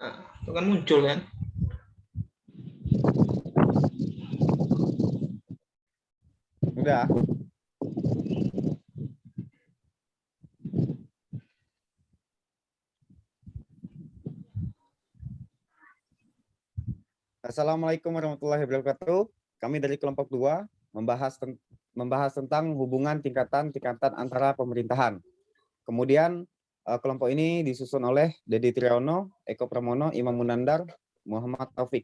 Nah, itu kan muncul kan. Udah. Assalamualaikum warahmatullahi wabarakatuh. Kami dari kelompok 2 membahas tentang hubungan tingkatan antara pemerintahan. Kemudian kelompok ini disusun oleh Dedi Triyono, Eko Pramono, Imam Munandar, Muhammad Taufik.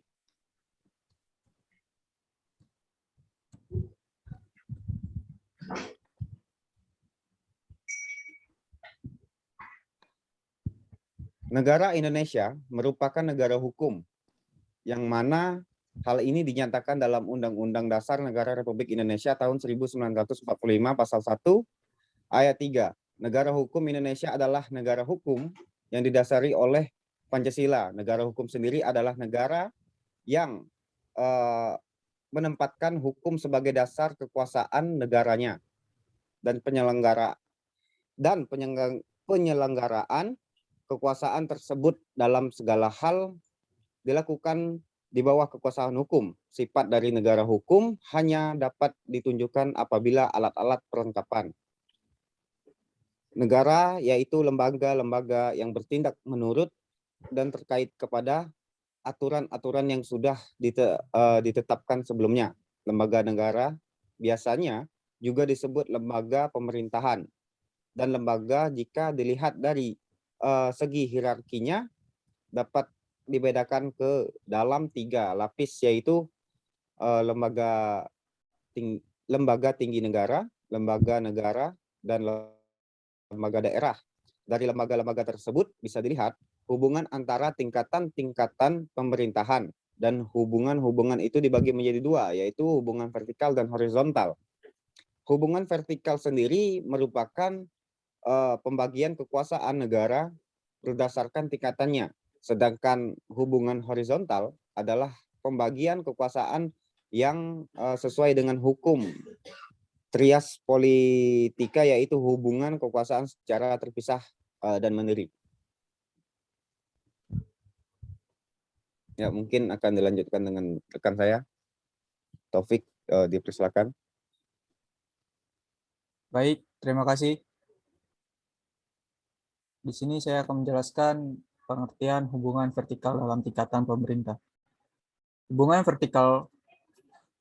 Negara Indonesia merupakan negara hukum yang mana hal ini dinyatakan dalam Undang-Undang Dasar Negara Republik Indonesia tahun 1945 pasal 1 ayat 3. Negara hukum Indonesia adalah negara hukum yang didasari oleh Pancasila. Negara hukum sendiri adalah negara yang menempatkan hukum sebagai dasar kekuasaan negaranya dan penyelenggaraan kekuasaan tersebut dalam segala hal dilakukan di bawah kekuasaan hukum. Sifat dari negara hukum hanya dapat ditunjukkan apabila alat-alat perlengkapan negara, yaitu lembaga-lembaga yang bertindak menurut dan terkait kepada aturan-aturan yang sudah ditetapkan sebelumnya. Lembaga negara biasanya juga disebut lembaga pemerintahan. Dan lembaga jika dilihat dari segi hierarkinya dapat dibedakan ke dalam 3 lapis, yaitu lembaga tinggi negara, lembaga negara, dan lembaga daerah. Dari lembaga-lembaga tersebut bisa dilihat hubungan antara tingkatan-tingkatan pemerintahan, dan hubungan-hubungan itu dibagi menjadi 2, yaitu hubungan vertikal dan horizontal. Hubungan vertikal sendiri merupakan pembagian kekuasaan negara berdasarkan tingkatannya. Sedangkan hubungan horizontal adalah pembagian kekuasaan yang sesuai dengan hukum trias politika, yaitu hubungan kekuasaan secara terpisah dan mandiri. Ya, mungkin akan dilanjutkan dengan rekan saya, Taufik, dipersilakan. Baik, terima kasih. Di sini saya akan menjelaskan pengertian hubungan vertikal dalam tingkatan pemerintah. Hubungan vertikal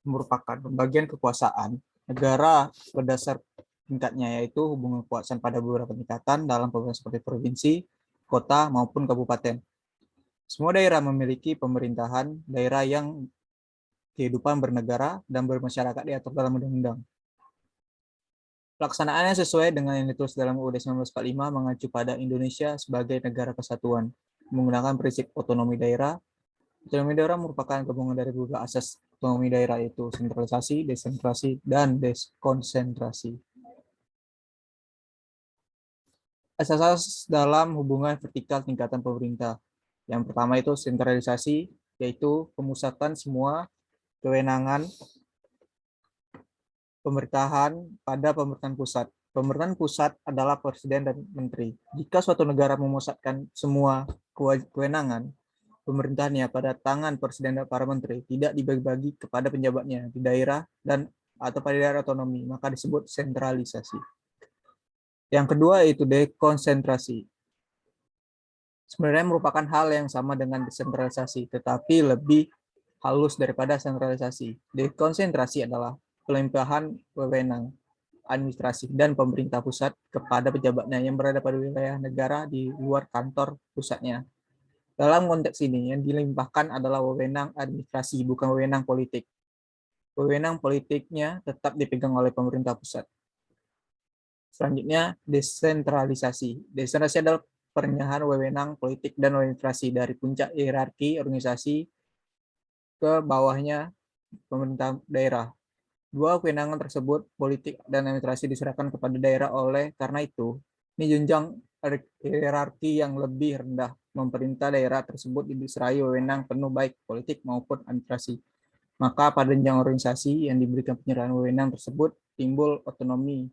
merupakan pembagian kekuasaan negara berdasar tingkatnya, yaitu hubungan kekuasaan pada beberapa tingkatan dalam pemerintah seperti provinsi, kota, maupun kabupaten. Semua daerah memiliki pemerintahan daerah yang kehidupan bernegara dan bermasyarakat diatur dalam undang-undang. Pelaksanaannya sesuai dengan yang ditulis dalam UUD 1945 mengacu pada Indonesia sebagai negara kesatuan, menggunakan prinsip otonomi daerah. Otonomi daerah merupakan gabungan dari beberapa asas otonomi daerah, yaitu sentralisasi, desentralisasi, dan deskonsentrasi. Asas-asas dalam hubungan vertikal tingkatan pemerintah. Yang pertama itu sentralisasi, yaitu pemusatan semua kewenangan pemerintahan pada pemerintahan pusat. Pemerintahan pusat adalah presiden dan menteri. Jika suatu negara memusatkan semua kewenangan pemerintahannya pada tangan presiden dan para menteri, tidak dibagi-bagi kepada penjabatnya di daerah dan atau pada daerah otonomi, maka disebut sentralisasi. Yang kedua itu dekonsentrasi. Sebenarnya merupakan hal yang sama dengan desentralisasi, tetapi lebih halus daripada sentralisasi. Dekonsentrasi adalah pelimpahan wewenang administrasi dan pemerintah pusat kepada pejabatnya yang berada pada wilayah negara di luar kantor pusatnya. Dalam konteks ini, yang dilimpahkan adalah wewenang administrasi, bukan wewenang politik. Wewenang politiknya tetap dipegang oleh pemerintah pusat. Selanjutnya, desentralisasi. Desentralisasi adalah pernyahan wewenang politik dan administrasi dari puncak hierarki organisasi ke bawahnya pemerintah daerah. Dua kewenangan tersebut, politik dan administrasi, diserahkan kepada daerah. Oleh karena itu, ini jenjang hierarki yang lebih rendah. Memerintah daerah tersebut diserai wewenang penuh baik politik maupun administrasi. Maka pada jenjang organisasi yang diberikan penyerahan wewenang tersebut timbul otonomi.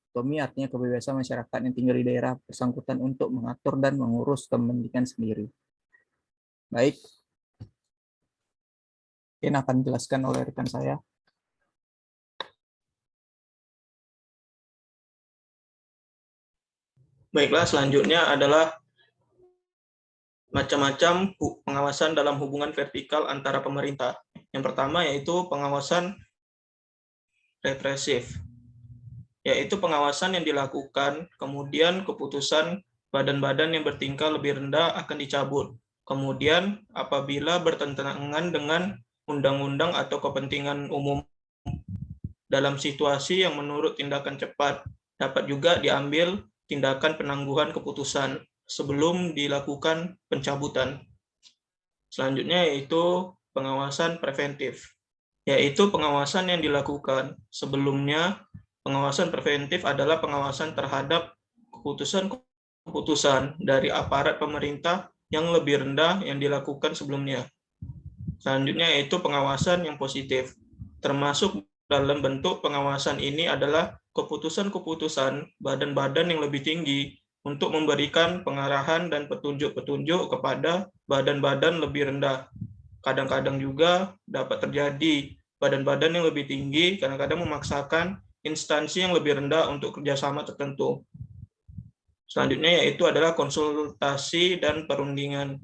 Otonomi artinya kebebasan masyarakat yang tinggal di daerah bersangkutan untuk mengatur dan mengurus kepentingan sendiri. Baik, ini akan dijelaskan oleh rekan saya. Baiklah, selanjutnya adalah macam-macam pengawasan dalam hubungan vertikal antara pemerintah. Yang pertama yaitu pengawasan represif, yaitu pengawasan yang dilakukan, kemudian keputusan badan-badan yang bertingkah lebih rendah akan dicabut. Kemudian apabila bertentangan dengan undang-undang atau kepentingan umum dalam situasi yang menurut tindakan cepat, dapat juga diambil tindakan penangguhan keputusan sebelum dilakukan pencabutan. Selanjutnya yaitu pengawasan preventif, yaitu pengawasan yang dilakukan sebelumnya. Pengawasan preventif adalah pengawasan terhadap keputusan-keputusan dari aparat pemerintah yang lebih rendah yang dilakukan sebelumnya. Selanjutnya yaitu pengawasan yang positif, termasuk dalam bentuk pengawasan ini adalah keputusan-keputusan badan-badan yang lebih tinggi untuk memberikan pengarahan dan petunjuk-petunjuk kepada badan-badan lebih rendah. Kadang-kadang juga dapat terjadi badan-badan yang lebih tinggi kadang-kadang memaksakan instansi yang lebih rendah untuk kerjasama tertentu. Selanjutnya yaitu adalah konsultasi dan perundingan.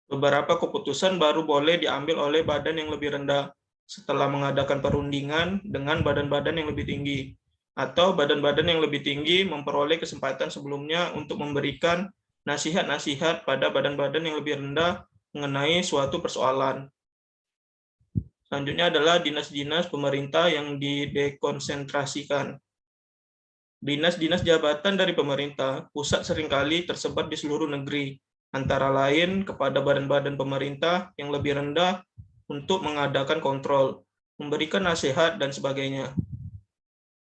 Beberapa keputusan baru boleh diambil oleh badan yang lebih rendah setelah mengadakan perundingan dengan badan-badan yang lebih tinggi, atau badan-badan yang lebih tinggi memperoleh kesempatan sebelumnya untuk memberikan nasihat-nasihat pada badan-badan yang lebih rendah mengenai suatu persoalan. Selanjutnya adalah dinas-dinas pemerintah yang didekonsentrasikan. Dinas-dinas jabatan dari pemerintah pusat seringkali tersebar di seluruh negeri, antara lain kepada badan-badan pemerintah yang lebih rendah untuk mengadakan kontrol, memberikan nasihat, dan sebagainya.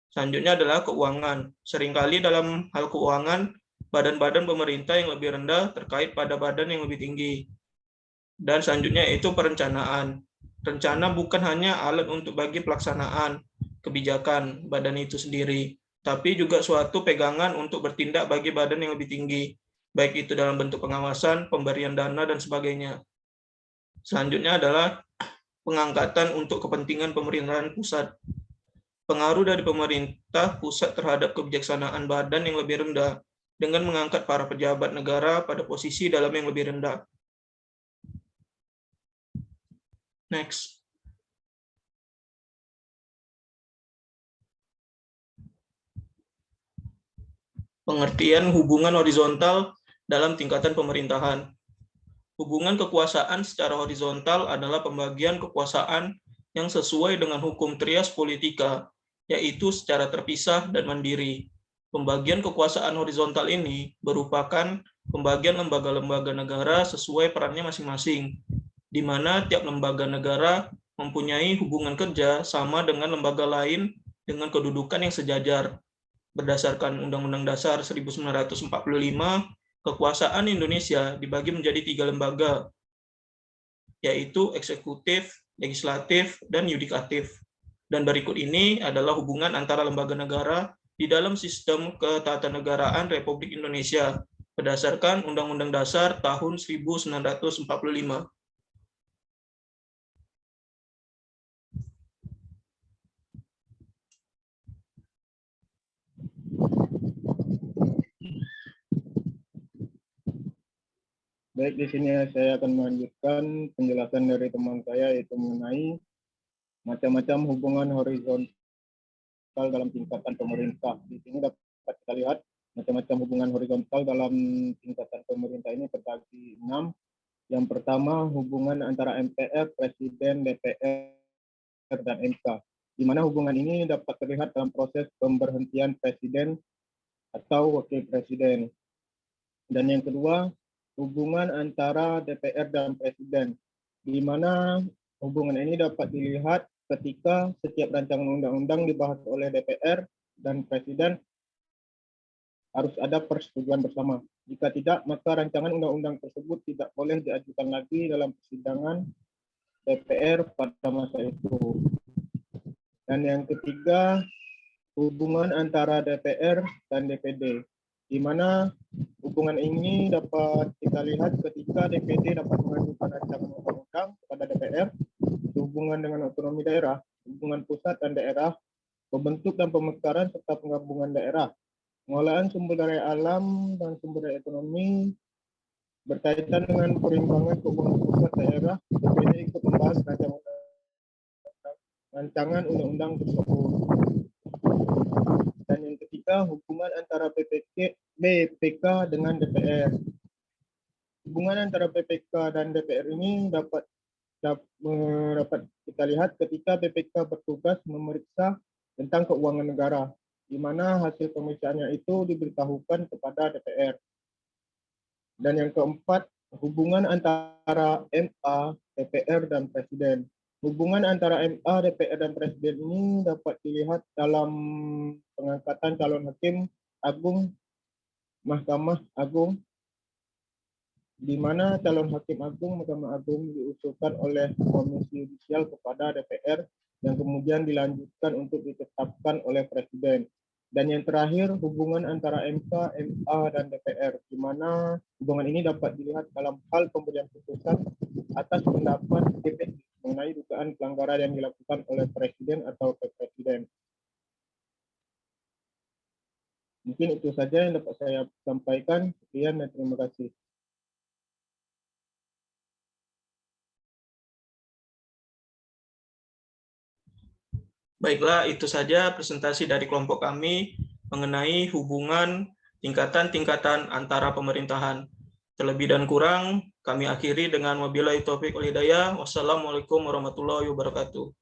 Selanjutnya adalah keuangan. Seringkali dalam hal keuangan, badan-badan pemerintah yang lebih rendah terkait pada badan yang lebih tinggi. Dan selanjutnya itu perencanaan. Rencana bukan hanya alat untuk bagi pelaksanaan kebijakan badan itu sendiri, tapi juga suatu pegangan untuk bertindak bagi badan yang lebih tinggi, baik itu dalam bentuk pengawasan, pemberian dana, dan sebagainya. Selanjutnya adalah pengangkatan untuk kepentingan pemerintahan pusat. Pengaruh dari pemerintah pusat terhadap kebijaksanaan badan yang lebih rendah dengan mengangkat para pejabat negara pada posisi dalam yang lebih rendah. Next. Pengertian hubungan horizontal dalam tingkatan pemerintahan. Hubungan kekuasaan secara horizontal adalah pembagian kekuasaan yang sesuai dengan hukum trias politika, yaitu secara terpisah dan mandiri. Pembagian kekuasaan horizontal ini merupakan pembagian lembaga-lembaga negara sesuai perannya masing-masing, di mana tiap lembaga negara mempunyai hubungan kerja sama dengan lembaga lain dengan kedudukan yang sejajar. Berdasarkan Undang-Undang Dasar 1945, kekuasaan Indonesia dibagi menjadi 3 lembaga, yaitu eksekutif, legislatif, dan yudikatif. Dan berikut ini adalah hubungan antara lembaga negara di dalam sistem ketatanegaraan Republik Indonesia berdasarkan Undang-Undang Dasar tahun 1945. Baik, di sini saya akan melanjutkan penjelasan dari teman saya, yaitu mengenai macam-macam hubungan horizontal dalam tingkatan pemerintah. Di sini dapat kita lihat macam-macam hubungan horizontal dalam tingkatan pemerintah ini terbagi 6. Yang pertama, hubungan antara MPR, Presiden, DPR, dan MK, di mana hubungan ini dapat terlihat dalam proses pemberhentian Presiden atau Wakil Presiden. Dan yang kedua, hubungan antara DPR dan Presiden, di mana hubungan ini dapat dilihat ketika setiap rancangan undang-undang dibahas oleh DPR dan Presiden harus ada persetujuan bersama. Jika tidak, maka rancangan undang-undang tersebut tidak boleh diajukan lagi dalam persidangan DPR pada masa itu. Dan yang ketiga, hubungan antara DPR dan DPD, di mana hubungan ini dapat kita lihat ketika DPD dapat mengajukan rancangan undang-undang kepada DPR sehubungan dengan otonomi daerah, hubungan pusat dan daerah, pembentuk dan pemekaran serta penggabungan daerah, pengelolaan sumber daya alam dan sumber daya ekonomi, berkaitan dengan perimbangan keuangan pusat daerah. DPD ikut membahas rancangan undang-undang tersebut. Dan yang ketiga, hubungan antara BPK dengan DPR. Hubungan antara BPK dan DPR ini dapat kita lihat ketika BPK bertugas memeriksa tentang keuangan negara, di mana hasil pemeriksaannya itu diberitahukan kepada DPR. Dan yang keempat, hubungan antara MA, DPR, dan Presiden. Hubungan antara MA, DPR, dan Presiden ini dapat dilihat dalam pengangkatan calon hakim agung Mahkamah Agung, di mana calon hakim agung Mahkamah Agung diusulkan oleh Komisi Yudisial kepada DPR yang kemudian dilanjutkan untuk ditetapkan oleh Presiden. Dan yang terakhir, hubungan antara MK, MA, dan DPR, di mana hubungan ini dapat dilihat dalam hal pemberian putusan atas pendapat DPR mengenai dugaan pelanggaran yang dilakukan oleh Presiden atau Presiden. Mungkin itu saja yang dapat saya sampaikan. Sekian dan terima kasih. Baiklah, itu saja presentasi dari kelompok kami mengenai hubungan tingkatan-tingkatan antara pemerintahan. Terlebih dan kurang, kami akhiri dengan wabillahi taufiq wal hidayah. Wassalamualaikum warahmatullahi wabarakatuh.